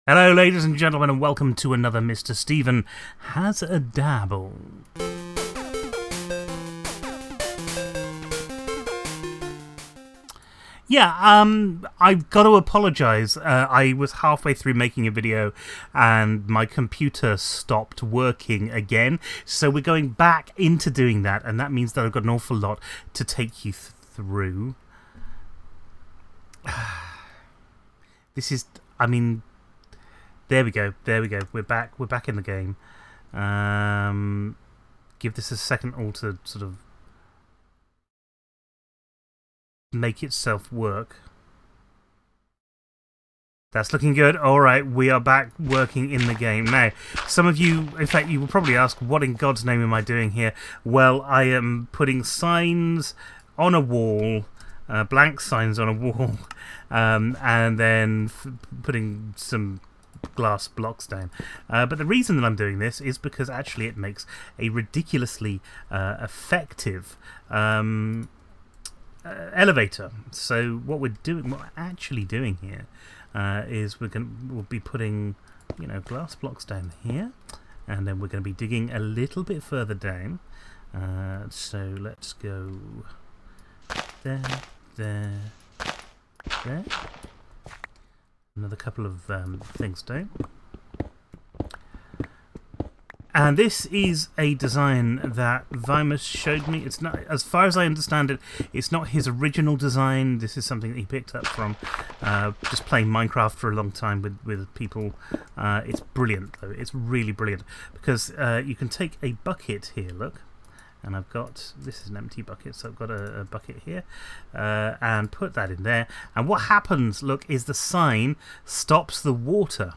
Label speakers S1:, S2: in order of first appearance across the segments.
S1: Hello, ladies and gentlemen, and welcome to another Mr. Stephen Has a Dabble. I've got to apologise. I was halfway through making a video and my computer stopped working again. So we're going back into doing that, and that means that I've got an awful lot to take you through. This is, there we go. We're back in the game. Give this a second all to sort of make itself work. That's looking good. Alright, we are back working in the game. Now, some of you, in fact, you will probably ask, what in God's name am I doing here? Well, I am putting signs on a wall, blank signs on a wall, and then putting some glass blocks down. But the reason that I'm doing this is because actually it makes a ridiculously effective elevator. So what we're actually doing here is we'll be putting, glass blocks down here, and then we're going to be digging a little bit further down. So let's go there. Another couple of things down. And this is a design that Vimus showed me. It's not, as far as I understand it, it's not his original design. This is something that he picked up from just playing Minecraft for a long time with people. It's brilliant, though. It's really brilliant. Because you can take a bucket here, look. And I've got, this is an empty bucket, so I've got a bucket here, and put that in there. And what happens, look, is the sign stops the water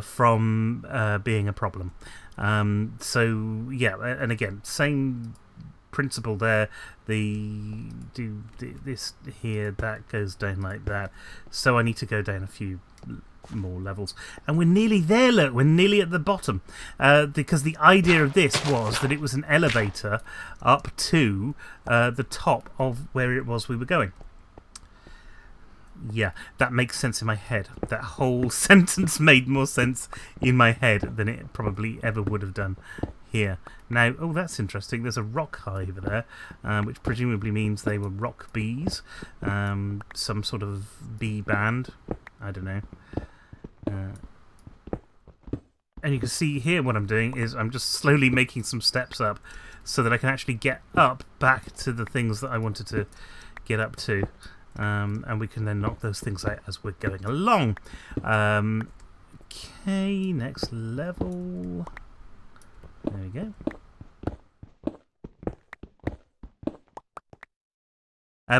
S1: from being a problem. So, yeah, and again, same principle there. This here, that goes down like that. So I need to go down a few more levels, and we're nearly there. Look, we're nearly at the bottom, because the idea of this was that it was an elevator up to the top of where it was we were going. Yeah, that makes sense in my head. That whole sentence made more sense in my head than it probably ever would have done here. Now, oh, that's interesting. There's a rock hive there, which presumably means they were rock bees, some sort of bee band. I don't know. And you can see here what I'm doing is I'm just slowly making some steps up so that I can actually get up back to the things that I wanted to get up to. And we can then knock those things out as we're going along. Okay, next level. There we go.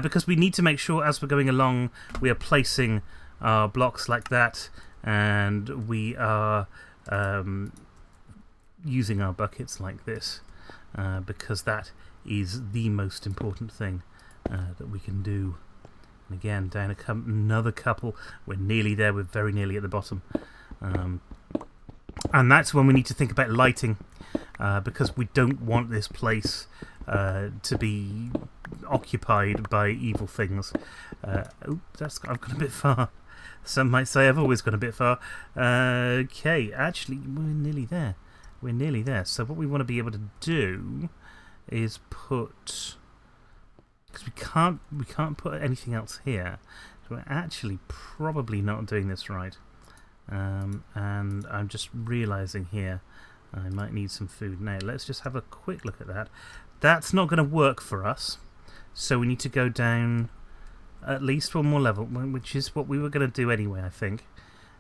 S1: Because we need to make sure as we're going along we are placing our blocks like that, and we are using our buckets like this, because that is the most important thing that we can do. And again, down another couple. We're nearly there. We're very nearly at the bottom. And that's when we need to think about lighting, because we don't want this place to be occupied by evil things. I've gone a bit far. Some might say I've always gone a bit far. Okay, actually, we're nearly there. We're nearly there. So what we want to be able to do is put, because we can't put anything else here. So we're actually probably not doing this right. And I'm just realising here I might need some food. Now, let's just have a quick look at that. That's not going to work for us. So we need to go down at least one more level, which is what we were going to do anyway, I think.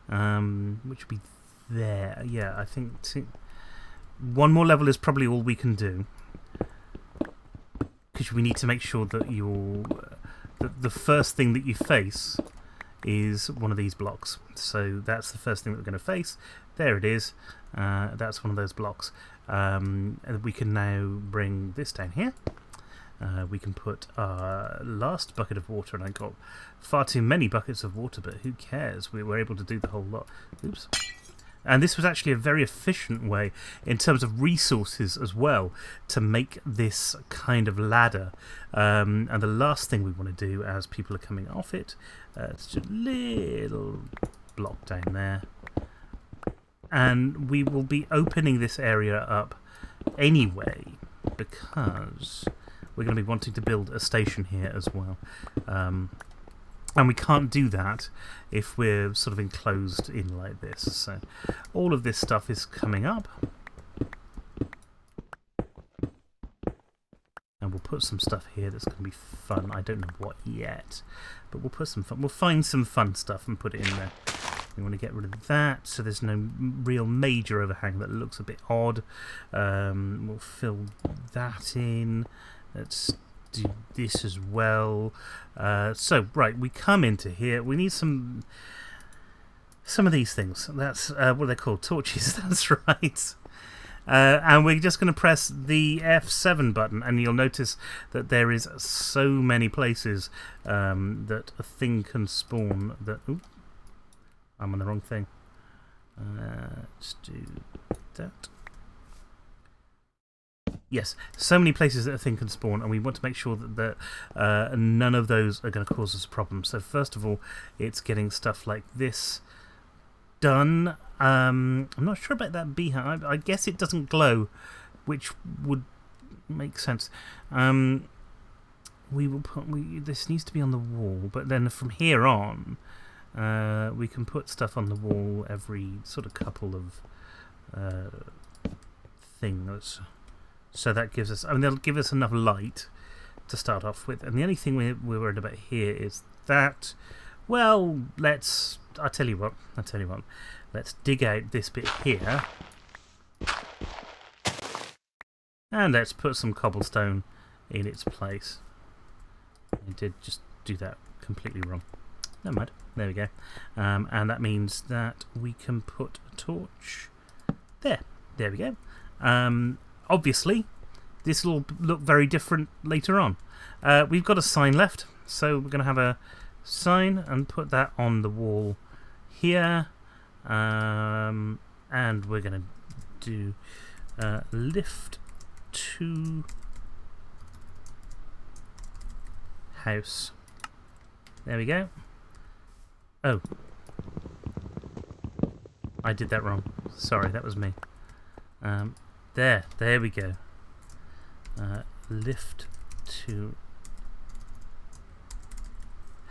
S1: Which would be there. Yeah, I think one more level is probably all we can do. Because we need to make sure that the first thing that you face is one of these blocks. So that's the first thing that we're going to face. There it is. That's one of those blocks. And we can now bring this down here. We can put our last bucket of water, and I got far too many buckets of water, but who cares? We were able to do the whole lot. Oops. And this was actually a very efficient way, in terms of resources as well, to make this kind of ladder. And the last thing we want to do as people are coming off it, it's just a little block down there. And we will be opening this area up anyway, because we're going to be wanting to build a station here as well. And we can't do that if we're sort of enclosed in like this. So all of this stuff is coming up. And we'll put some stuff here that's going to be fun. I don't know what yet, but we'll put some fun. We'll find some fun stuff and put it in there. We want to get rid of that, so there's no real major overhang that looks a bit odd. We'll fill that in. Let's do this as well. So, right, we come into here. We need some of these things. That's what they're called, torches. That's right. And we're just going to press the F7 button, and you'll notice that there is so many places that a thing can spawn. That ooh, I'm on the wrong thing. Let's do that. Yes, so many places that a thing can spawn, and we want to make sure that none of those are going to cause us a problem. So first of all, it's getting stuff like this done. I'm not sure about that beehive. I guess it doesn't glow, which would make sense. We will put this needs to be on the wall, but then from here on, we can put stuff on the wall every sort of couple of things. So that gives us, I mean, they'll give us enough light to start off with. And the only thing we're worried about here is that, well, I'll tell you what, let's dig out this bit here. And let's put some cobblestone in its place. I did just do that completely wrong. Never mind. There we go. And that means that we can put a torch there. There we go. Obviously, this will look very different later on. We've got a sign left, so we're going to have a sign and put that on the wall here. And we're going to do lift to house. There we go. Oh. I did that wrong. Sorry, that was me. There we go. Lift to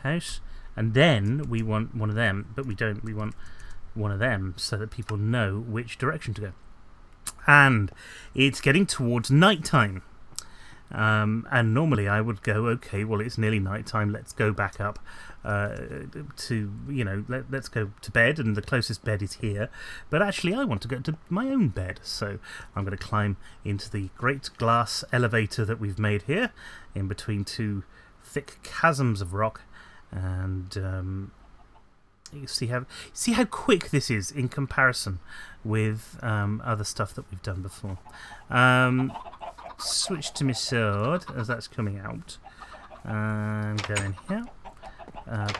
S1: house. And then we want one of them, but we don't. We want one of them so that people know which direction to go. And it's getting towards night time. And normally I would go, okay, well, it's nearly night time, let's go back up to, you know, let's go to bed, and the closest bed is here. But actually I want to go to my own bed, so I'm going to climb into the great glass elevator that we've made here in between two thick chasms of rock. And you see how quick this is in comparison with other stuff that we've done before. Switch to my sword as that's coming out, and go in here.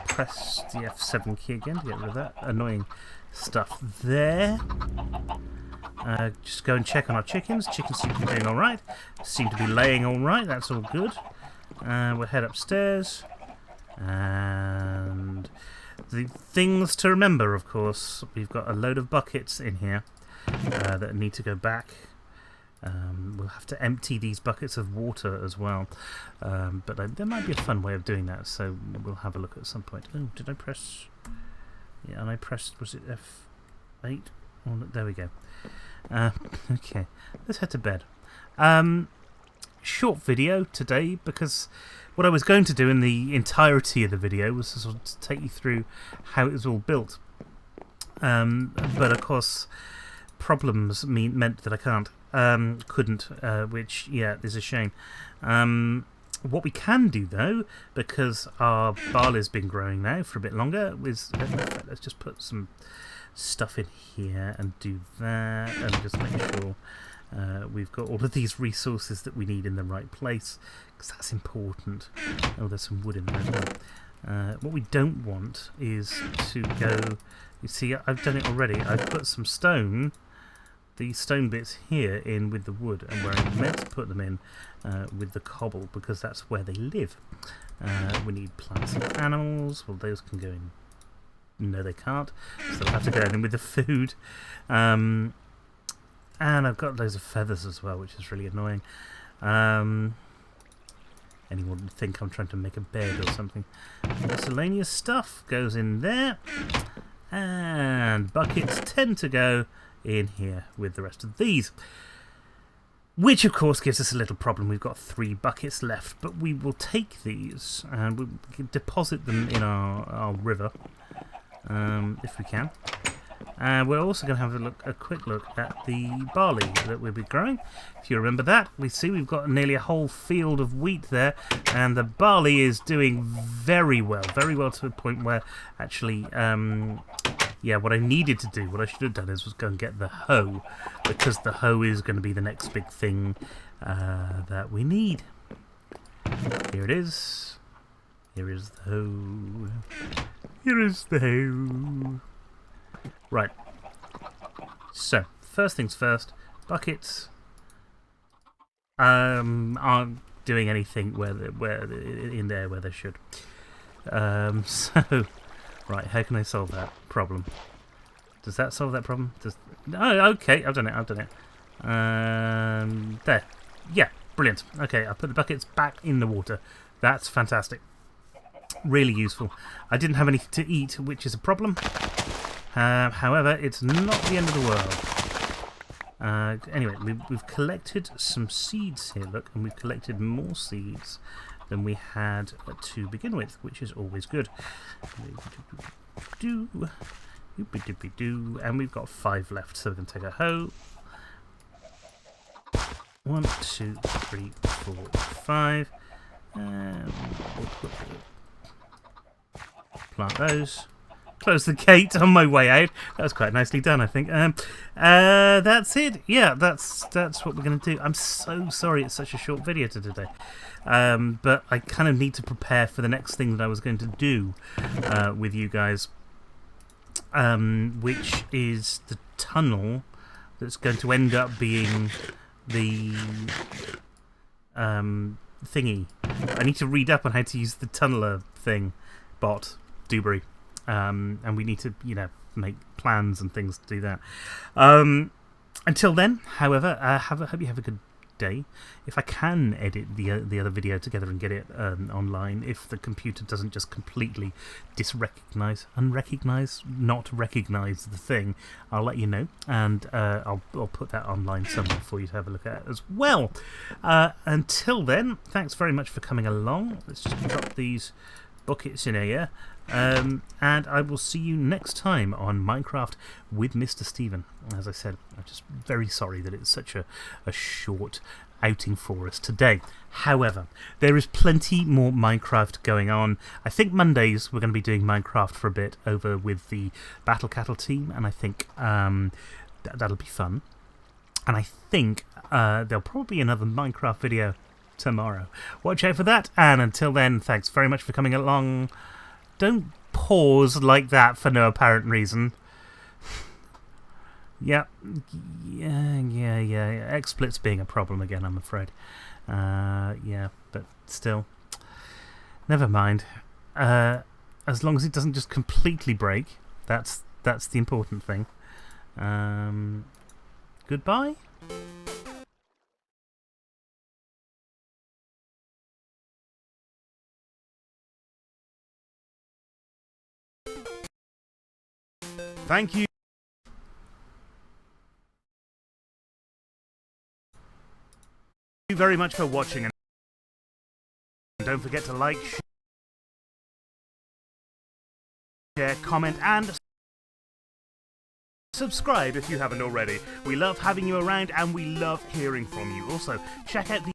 S1: Press the F7 key again to get rid of that annoying stuff there. Just go and check on our chickens. Chickens seem to be doing alright, seem to be laying alright, that's all good. We'll head upstairs, and the things to remember, of course, we've got a load of buckets in here that need to go back. We'll have to empty these buckets of water as well, but there might be a fun way of doing that, so we'll have a look at some point. Oh, did I press? Yeah, and I pressed, was it F8? Oh, there we go. Okay, let's head to bed. Short video today, because what I was going to do in the entirety of the video was to sort of take you through how it was all built. But of course, problems meant that I couldn't, which, yeah, is a shame. What we can do, though, because our barley's been growing now for a bit longer, is let's just put some stuff in here and do that, and just make sure we've got all of these resources that we need in the right place, because that's important. Oh, there's some wood in there as well. What we don't want is to go... You see, I've done it already. I've put some stone... These stone bits here in with the wood, and where I meant to put them in with the cobble, because that's where they live. We need plants and animals. Well, those can go in No, they can't. So they'll have to go in with the food. And I've got loads of feathers as well, which is really annoying. Anyone would think I'm trying to make a bed or something. Miscellaneous stuff goes in there. And buckets tend to go in here with the rest of these. Which, of course, gives us a little problem. We've got 3 buckets left, but we will take these and we can deposit them in our river, if we can. And we're also going to have a quick look at the barley that we'll be growing. If you remember that, we see we've got nearly a whole field of wheat there, and the barley is doing very well to the point where actually, yeah, what I needed to do, what I should have done was go and get the hoe, because the hoe is going to be the next big thing that we need. Here it is. Here is the hoe. Here is the hoe. Right. So, first things first, buckets aren't doing anything where they should. So, right, how can I solve that problem? Does that solve that problem? Oh, okay, I've done it. There. Yeah, brilliant. Okay, I put the buckets back in the water. That's fantastic. Really useful. I didn't have anything to eat, which is a problem. However, it's not the end of the world. Anyway, we've collected some seeds here, look, and we've collected more seeds than we had to begin with, which is always good. And we've got 5 left, so we can take a hoe. 1, 2, 3, 4, 5. Plant those. Close the gate on my way out. That was quite nicely done, I think. That's it. Yeah, that's what we're going to do. I'm so sorry it's such a short video today. But I kind of need to prepare for the next thing that I was going to do with you guys, which is the tunnel that's going to end up being the thingy. I need to read up on how to use the tunneler thing, bot, Dewberry. And we need to, make plans and things to do that. Until then, however, hope you have a good day. If I can edit the other video together and get it online, if the computer doesn't just completely not recognise the thing, I'll let you know, and I'll put that online somewhere for you to have a look at as well. Until then, thanks very much for coming along. Let's just drop these buckets in here. And I will see you next time on Minecraft with Mr. Stephen. As I said, I'm just very sorry that it's such a short outing for us today. However, there is plenty more Minecraft going on. I think Mondays we're going to be doing Minecraft for a bit over with the Battle Cattle team, and I think that'll be fun. And I think there'll probably be another Minecraft video tomorrow. Watch out for that, and until then, thanks very much for coming along. Don't pause like that for no apparent reason. Yeah. XSplit's being a problem again, I'm afraid. Yeah, but still. Never mind. As long as it doesn't just completely break, that's the important thing. Goodbye. Thank you very much for watching, and don't forget to like, share, comment, and subscribe if you haven't already. We love having you around, and we love hearing from you. Also, check out the